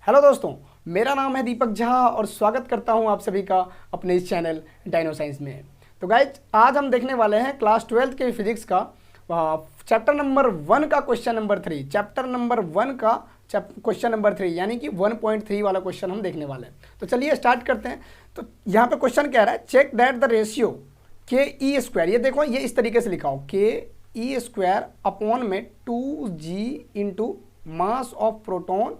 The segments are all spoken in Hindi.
हेलो दोस्तों, मेरा नाम है दीपक झा और स्वागत करता हूं आप सभी का अपने इस चैनल डायनो साइंस में। तो गाइज, आज हम देखने वाले हैं क्लास 12 के फिजिक्स का चैप्टर नंबर 1 का क्वेश्चन नंबर 3। चैप्टर नंबर 1 का क्वेश्चन नंबर 3 यानी कि 1.3 वाला क्वेश्चन हम देखने वाले हैं। तो चलिए स्टार्ट करते हैं। तो यहाँ पे क्वेश्चन कह रहा है, चेक दैट द रेशियो के ई स्क्वायर, ये देखो ये इस तरीके से लिखा हो, के ई स्क्वायर अपॉन में 2g into mass of proton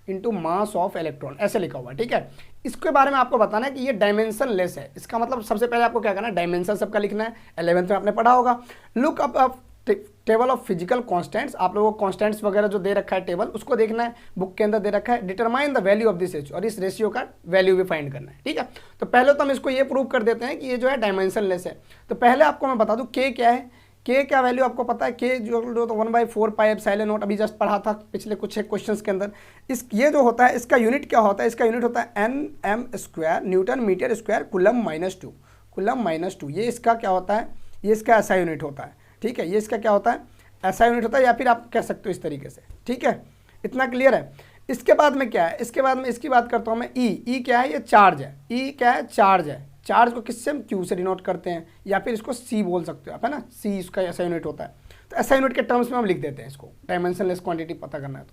into mass of electron, ऐसे लिखा हुआ है। ठीक है, इसके बारे में आपको बताना है कि ये डायमेंशन लेस है। इसका मतलब सबसे पहले आपको क्या करना है, डायमेंशन सबका लिखना है। 11th में आपने पढ़ा होगा। Look up table of physical constants, आप लोगों को कांस्टेंट्स वगैरह जो दे रखा है टेबल, उसको देखना है, बुक के अंदर दे रखा है। Determine the value of this ratio, और इस रेशियो का वैल्यू भी फाइंड करना है। ठीक है, तो पहले तो हम इसको ये प्रूव कर देते हैं कि ये जो है डायमेंशन लेस है। तो पहले आपको मैं बता दूं के क्या है। के क्या वैल्यू आपको पता है, के जो तो 1/4 पाई एप्सिलॉन नॉट, अभी जस्ट पढ़ा था पिछले कुछ एक क्वेश्चंस के अंदर। ये जो होता है इसका यूनिट क्या होता है, इसका यूनिट होता है nm square newton metre square coulomb -2, coulomb -2। ये इसका क्या होता है, ये इसका ऐसा यूनिट होता है। ठीक है, ये इसका क्या होता है, ऐसा यूनिट होता है, या फिर आप कह सकते हो इस तरीके से। ठीक है, इतना क्लियर है। इसके बाद में क्या है, इसके बाद में इसकी बात करता हूँ मैं। ई क्या है, ये चार्ज है। ई क्या है, चार्ज है। चार्ज को किससे हम क्यू से डिनोट करते हैं, या फिर इसको सी बोल सकते हो आप, है ना। सी इसका ऐसा यूनिट होता है। तो ऐसा यूनिट के टर्म्स में हम लिख देते हैं इसको, डायमेंशनलेस क्वांटिटी पता करना है तो।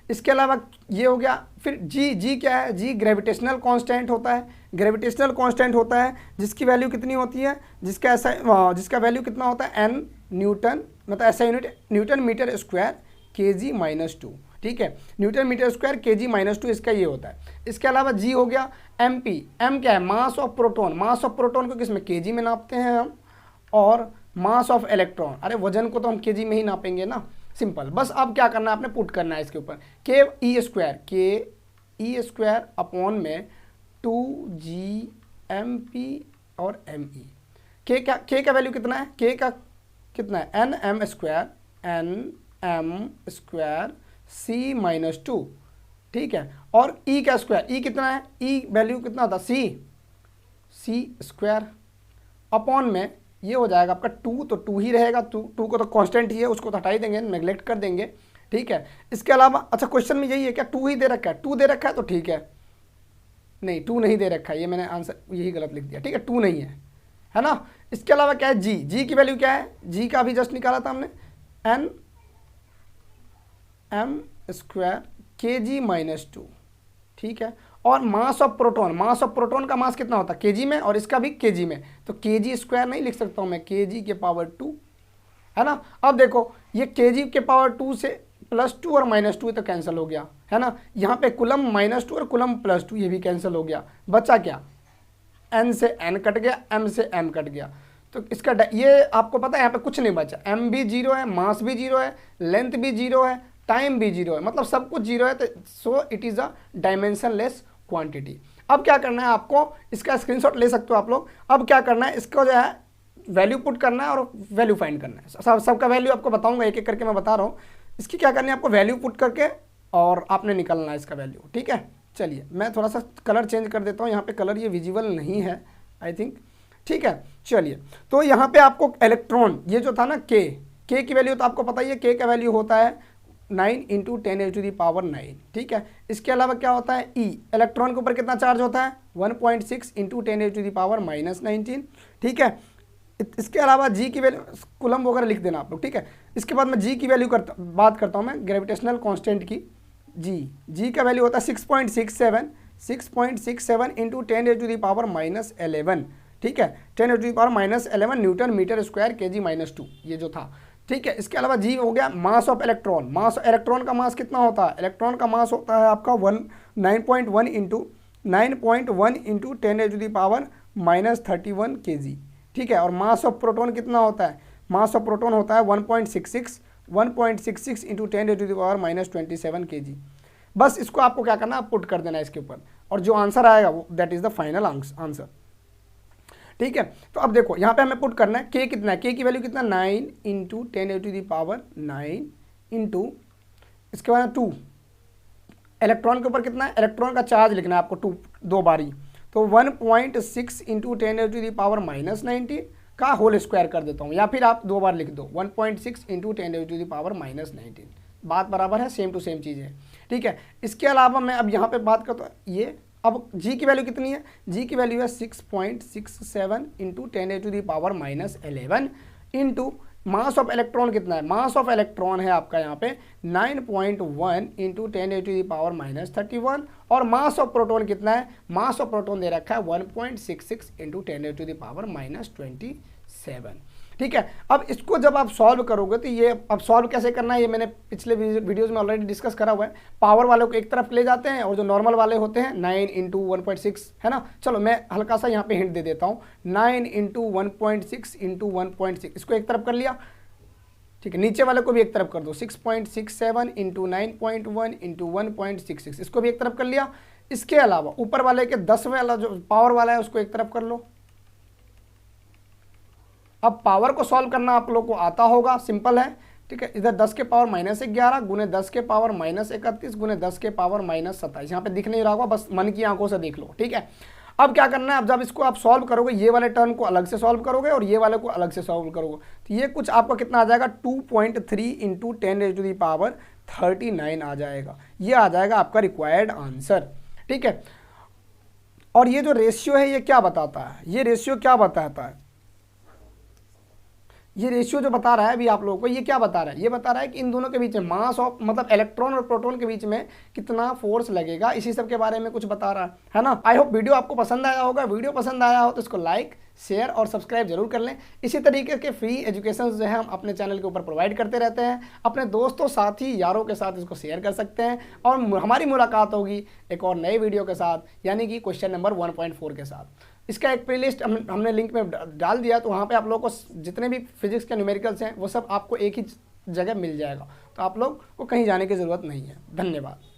इसके अलावा ये हो गया। फिर जी क्या है, जी ग्रेविटेशनल कांस्टेंट होता है। ग्रेविटेशनल कांस्टेंट होता है जिसकी वैल्यू कितनी होती है, जिसका वैल्यू कितना होता है, एन न्यूटन, मतलब ऐसा unit newton metre square kg -2। ठीक है, न्यूटन मीटर स्क्वायर kg -2 इसका ये होता है। इसके अलावा जी हो गया। एम पी, एम क्या है, mass of proton. Mass of proton को किस में, kg में नापते हैं हम। और मास ऑफ इलेक्ट्रॉन, अरे वजन को तो हम kg में ही नापेंगे ना, सिंपल। बस अब क्या करना है, आपने पुट करना है इसके ऊपर के ई स्क्वायर अपॉन में 2g mp और me। के का वैल्यू कितना है, के का कितना है, nm स्क्वायर c -2। ठीक है, और ई का स्क्वायर, ई कितना है, ई वैल्यू कितना होता है, सी स्क्वायर अपॉन में ये हो जाएगा आपका 2, तो 2 ही रहेगा। 2 को तो कांस्टेंट ही है, उसको तो हटा ही देंगे, नेग्लेक्ट कर देंगे। ठीक है, इसके अलावा अच्छा क्वेश्चन में यही है क्या, 2 ही दे रखा है, 2 दे रखा है तो ठीक है। नहीं, 2 नहीं दे रखा है, ये मैंने आंसर यही गलत लिख दिया। ठीक है, 2 नहीं है ना। इसके अलावा क्या है, जी की वैल्यू क्या है, जी का भी जस्ट निकाला था हमने, nm स्क्वायर kg -2। ठीक है, और मास ऑफ प्रोटॉन का मास कितना होता है, kg में, और इसका भी kg में। तो kg स्क्वायर नहीं लिख सकता हूँ मैं, kg के पावर 2, है ना। अब देखो ये kg के पावर 2 से +2 और -2 तो कैंसिल हो गया, है ना। यहाँ पे कुलम -2 और कुलम +2 ये भी कैंसिल हो गया। बचा क्या, n से n कट गया, m से m कट गया। तो इसका ये आपको पता है यहाँ पे कुछ नहीं बचा, m भी 0 है, मास भी 0 है, लेंथ भी 0 है, टाइम भी 0 है, मतलब सब कुछ 0 है। तो so it is a dimensionless quantity. अब क्या करना है आपको, इसका स्क्रीनशॉट ले सकते हो आप लोग। अब क्या करना है, इसको जो है वैल्यू पुट करना है और वैल्यू फाइंड करना है। सबका वैल्यू आपको बताऊंगा, एक एक करके मैं बता रहा हूँ। इसकी क्या करनी है, आपको वैल्यू पुट करके और आपने निकालना है इसका वैल्यू। ठीक है, चलिए मैं थोड़ा सा कलर चेंज कर देता हूँ, यहाँ पे कलर ये विजिबल नहीं है आई थिंक। ठीक है, चलिए तो यहाँ पे आपको इलेक्ट्रॉन, ये जो था ना के की वैल्यू तो आपको पता ही है, के का वैल्यू होता है 9 × 10⁻⁹। ठीक है, इसके अलावा क्या होता है, ई इलेक्ट्रॉन के ऊपर कितना चार्ज होता है, 1.6 × 10⁻⁻19। ठीक है, इसके अलावा जी की वैल्यू कूलम वगैरह लिख देना आप लोग। ठीक है, इसके बाद मैं जी की वैल्यू बात करता हूँ मैं, ग्रेविटेशनल कांस्टेंट की। जी का वैल्यू होता है 6.67 × 10⁻11। ठीक है, 10⁻11 न्यूटन मीटर स्क्वायर kg -2 ये जो था। ठीक है, इसके अलावा जी हो गया मास ऑफ इलेक्ट्रॉन। इलेक्ट्रॉन का मास कितना होता है, इलेक्ट्रॉन का मास होता है आपका 9.1 × 10⁻31 kg। ठीक है, और मास ऑफ प्रोटॉन कितना होता है, मास ऑफ प्रोटॉन होता है 1.66 × 10⁻27 kg। बस इसको आपको क्या करना है, पुट कर देना है इसके ऊपर, और जो आंसर आएगा वो that is the final answer. ठीक है, तो अब देखो यहाँ पे हमें पुट करना है के कितना है, के की वैल्यू कितना, 9 × 10⁻9 इंटू इसके बाद 2। इलेक्ट्रॉन के ऊपर कितना है, इलेक्ट्रॉन का चार्ज लिखना है आपको 2 दो बारी, तो 1.6 × 10⁻19 का होल स्क्वायर कर देता हूँ, या फिर आप 2 बार लिख दो, 1.6 × 10⁻19 बात बराबर है, सेम टू सेम चीज़ है, ठीक है। इसके अलावा मैं अब यहाँ पे बात करता हूँ, ये अब जी की वैल्यू कितनी है, जी की वैल्यू है 6.67 into 10⁻⁻11 into mass of electron कितना है, मास ऑफ इलेक्ट्रॉन है आपका यहाँ पे 9.1 इंटू 10⁻31 और मास ऑफ प्रोटॉन कितना है, मास ऑफ प्रोटॉन दे रखा है 1.66 इंटू 10⁻⁻27, ठीक है। अब इसको जब आप सॉल्व करोगे तो ये अब सॉल्व कैसे करना है ये मैंने पिछले वीडियोज़ में ऑलरेडी डिस्कस करा हुआ है। पावर वालों को एक तरफ ले जाते हैं और जो नॉर्मल वाले होते हैं 9 इंटू 1.6 है ना, चलो मैं हल्का सा यहाँ पे हिंट दे देता हूँ, 9 इंटू 1.6 इंटू 1.6 इसको एक तरफ कर लिया, ठीक है। नीचे वाले को भी एक तरफ कर दो, 6.67 इंटू 9.1 इंटू 1.66 इसको भी एक तरफ कर लिया। इसके अलावा ऊपर वाले के 10 वाला जो पावर वाला है उसको एक तरफ कर लो। अब पावर को सॉल्व करना आप लोग को आता होगा, सिंपल है, ठीक है। इधर 10 के पावर -11 गुने 10 के पावर -31 गुने 10 के पावर -27, यहाँ पे दिख नहीं रहा होगा, बस मन की आंखों से देख लो, ठीक है। अब क्या करना है, अब जब इसको आप सॉल्व करोगे ये वाले टर्म को अलग से सॉल्व करोगे और ये वाले को अलग से सॉल्व करोगे तो ये कुछ आपका कितना आ जाएगा, 2.3 इंटू 10⁻39 आ जाएगा, ये आ जाएगा आपका रिक्वायर्ड आंसर, ठीक है। और ये जो रेशियो है ये क्या बताता है, ये रेशियो क्या बताता है, ये रेशियो जो बता रहा है अभी आप लोगों को, ये क्या बता रहा है, ये बता रहा है कि इन दोनों के बीच में मास ऑफ मतलब इलेक्ट्रॉन और प्रोटॉन के बीच में कितना फोर्स लगेगा, इसी सब के बारे में कुछ बता रहा है ना। आई होप वीडियो आपको पसंद आया होगा, वीडियो पसंद आया हो तो इसको लाइक शेयर और सब्सक्राइब जरूर कर लें। इसी तरीके के फ्री एजुकेशन जो है हम अपने चैनल के ऊपर प्रोवाइड करते रहते हैं, अपने दोस्तों साथी यारों के साथ इसको शेयर कर सकते हैं और हमारी मुलाकात होगी एक और नए वीडियो के साथ, यानी कि क्वेश्चन नंबर 1.4 के साथ। इसका एक प्लेलिस्ट हमने लिंक में डाल दिया, तो वहाँ पे आप लोगों को जितने भी फिजिक्स के न्यूमेरिकल्स हैं वो सब आपको एक ही जगह मिल जाएगा, तो आप लोग को कहीं जाने की ज़रूरत नहीं है। धन्यवाद।